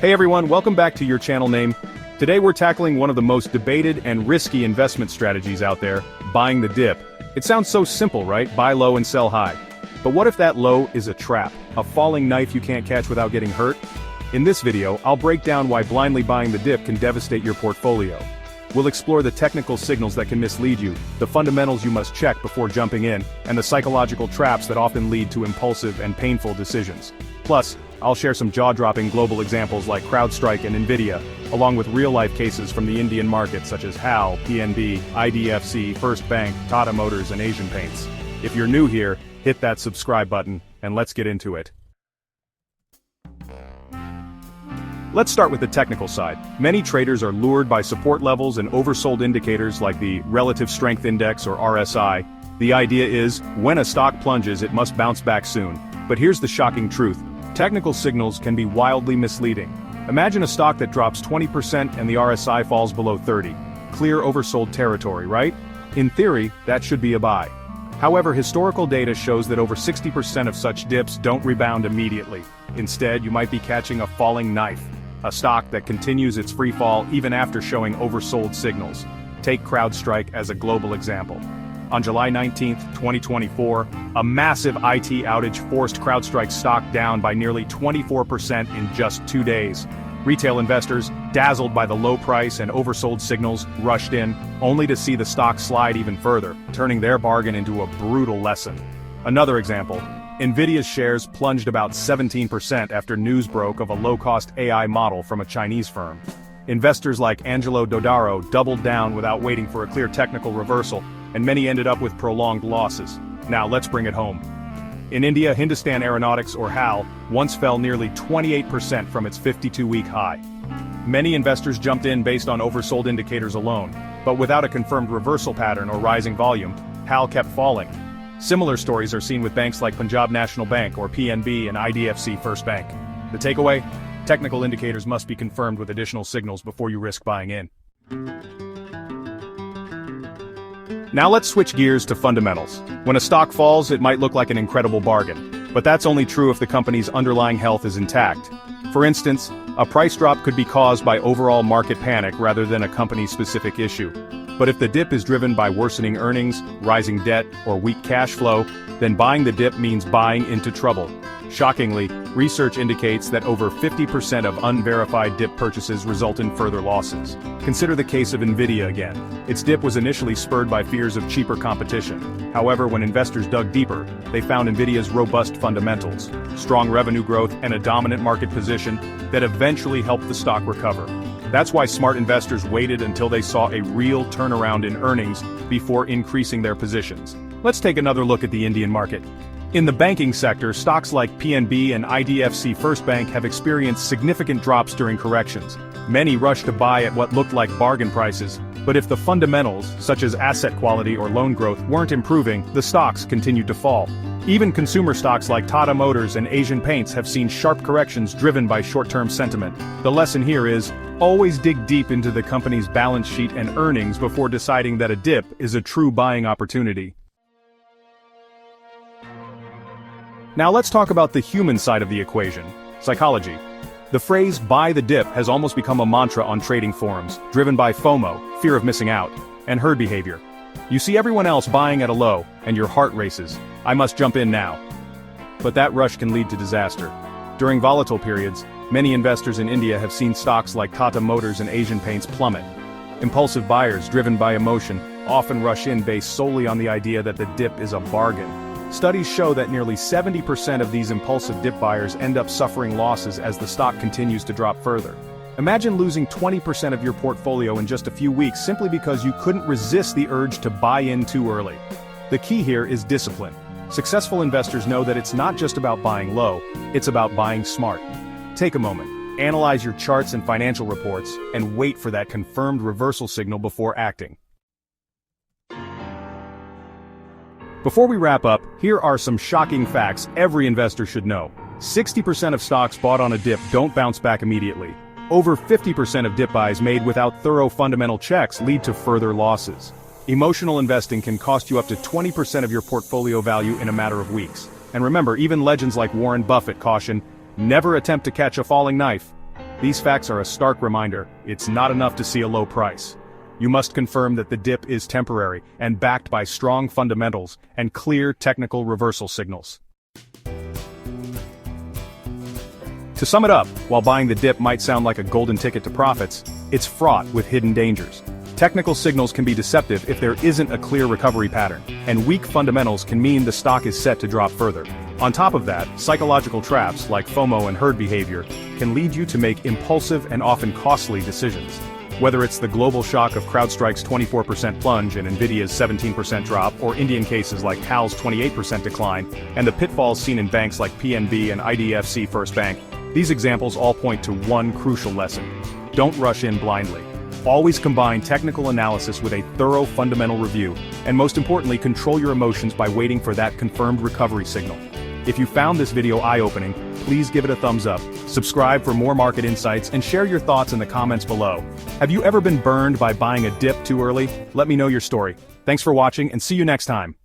Hey everyone, welcome back to your channel name. Today we're tackling one of the most debated and risky investment strategies out there, buying the dip. It sounds so simple, right? Buy low and sell high. But what if that low is a trap, a falling knife you can't catch without getting hurt? In this video, I'll break down why blindly buying the dip can devastate your portfolio. We'll explore the technical signals that can mislead you, the fundamentals you must check before jumping in, and the psychological traps that often lead to impulsive and painful decisions. Plus, I'll share some jaw-dropping global examples like CrowdStrike and Nvidia, along with real-life cases from the Indian market such as HAL, PNB, IDFC, First Bank, Tata Motors and Asian Paints. If you're new here, hit that subscribe button, and let's get into it. Let's start with the technical side. Many traders are lured by support levels and oversold indicators like the Relative Strength Index or RSI. The idea is, when a stock plunges it must bounce back soon. But here's the shocking truth. Technical signals can be wildly misleading. Imagine a stock that drops 20% and the RSI falls below 30. Clear oversold territory, right? In theory, that should be a buy. However, historical data shows that over 60% of such dips don't rebound immediately. Instead, you might be catching a falling knife. A stock that continues its free fall even after showing oversold signals. Take CrowdStrike as a global example. On July 19, 2024, a massive IT outage forced CrowdStrike stock down by nearly 24% in just 2 days. Retail investors, dazzled by the low price and oversold signals, rushed in, only to see the stock slide even further, turning their bargain into a brutal lesson. Another example. Nvidia's shares plunged about 17% after news broke of a low-cost AI model from a Chinese firm. Investors like Angelo Dodaro doubled down without waiting for a clear technical reversal, and many ended up with prolonged losses. Now let's bring it home. In India, Hindustan Aeronautics or HAL once fell nearly 28% from its 52-week high. Many investors jumped in based on oversold indicators alone, but without a confirmed reversal pattern or rising volume, HAL kept falling. Similar stories are seen with banks like Punjab National Bank or PNB and IDFC First Bank. The takeaway? Technical indicators must be confirmed with additional signals before you risk buying in. Now let's switch gears to fundamentals. When a stock falls, it might look like an incredible bargain, but that's only true if the company's underlying health is intact. For instance, a price drop could be caused by overall market panic rather than a company-specific issue. But if the dip is driven by worsening earnings, rising debt, or weak cash flow, then buying the dip means buying into trouble. Shockingly, research indicates that over 50% of unverified dip purchases result in further losses. Consider the case of Nvidia again. Its dip was initially spurred by fears of cheaper competition. However, when investors dug deeper, they found Nvidia's robust fundamentals, strong revenue growth, and a dominant market position that eventually helped the stock recover. That's why smart investors waited until they saw a real turnaround in earnings before increasing their positions. Let's take another look at the Indian market. In the banking sector, stocks like PNB and IDFC First Bank have experienced significant drops during corrections. Many rushed to buy at what looked like bargain prices, but if the fundamentals, such as asset quality or loan growth, weren't improving, the stocks continued to fall. Even consumer stocks like Tata Motors and Asian Paints have seen sharp corrections driven by short-term sentiment. The lesson here is, always dig deep into the company's balance sheet and earnings before deciding that a dip is a true buying opportunity. Now let's talk about the human side of the equation, psychology. The phrase "buy the dip" has almost become a mantra on trading forums, driven by FOMO, fear of missing out, and herd behavior. You see everyone else buying at a low, and your heart races. I must jump in now. But that rush can lead to disaster. During volatile periods, many investors in India have seen stocks like Tata Motors and Asian Paints plummet. Impulsive buyers, driven by emotion, often rush in based solely on the idea that the dip is a bargain. Studies show that nearly 70% of these impulsive dip buyers end up suffering losses as the stock continues to drop further. Imagine losing 20% of your portfolio in just a few weeks simply because you couldn't resist the urge to buy in too early. The key here is discipline. Successful investors know that it's not just about buying low, it's about buying smart. Take a moment, analyze your charts and financial reports, and wait for that confirmed reversal signal before acting. Before we wrap up, here are some shocking facts every investor should know. 60% of stocks bought on a dip don't bounce back immediately. Over 50% of dip buys made without thorough fundamental checks lead to further losses. Emotional investing can cost you up to 20% of your portfolio value in a matter of weeks. And remember, even legends like Warren Buffett caution, never attempt to catch a falling knife. These facts are a stark reminder, it's not enough to see a low price. You must confirm that the dip is temporary and backed by strong fundamentals and clear technical reversal signals. To sum it up, while buying the dip might sound like a golden ticket to profits, it's fraught with hidden dangers. Technical signals can be deceptive if there isn't a clear recovery pattern, and weak fundamentals can mean the stock is set to drop further. On top of that, psychological traps like FOMO and herd behavior can lead you to make impulsive and often costly decisions. Whether it's the global shock of CrowdStrike's 24% plunge and Nvidia's 17% drop, or Indian cases like HAL's 28% decline, and the pitfalls seen in banks like PNB and IDFC First Bank, these examples all point to one crucial lesson. Don't rush in blindly. Always combine technical analysis with a thorough fundamental review, and most importantly, control your emotions by waiting for that confirmed recovery signal. If you found this video eye-opening, please give it a thumbs up, subscribe for more market insights, and share your thoughts in the comments below. Have you ever been burned by buying a dip too early? Let me know your story. Thanks for watching, and see you next time.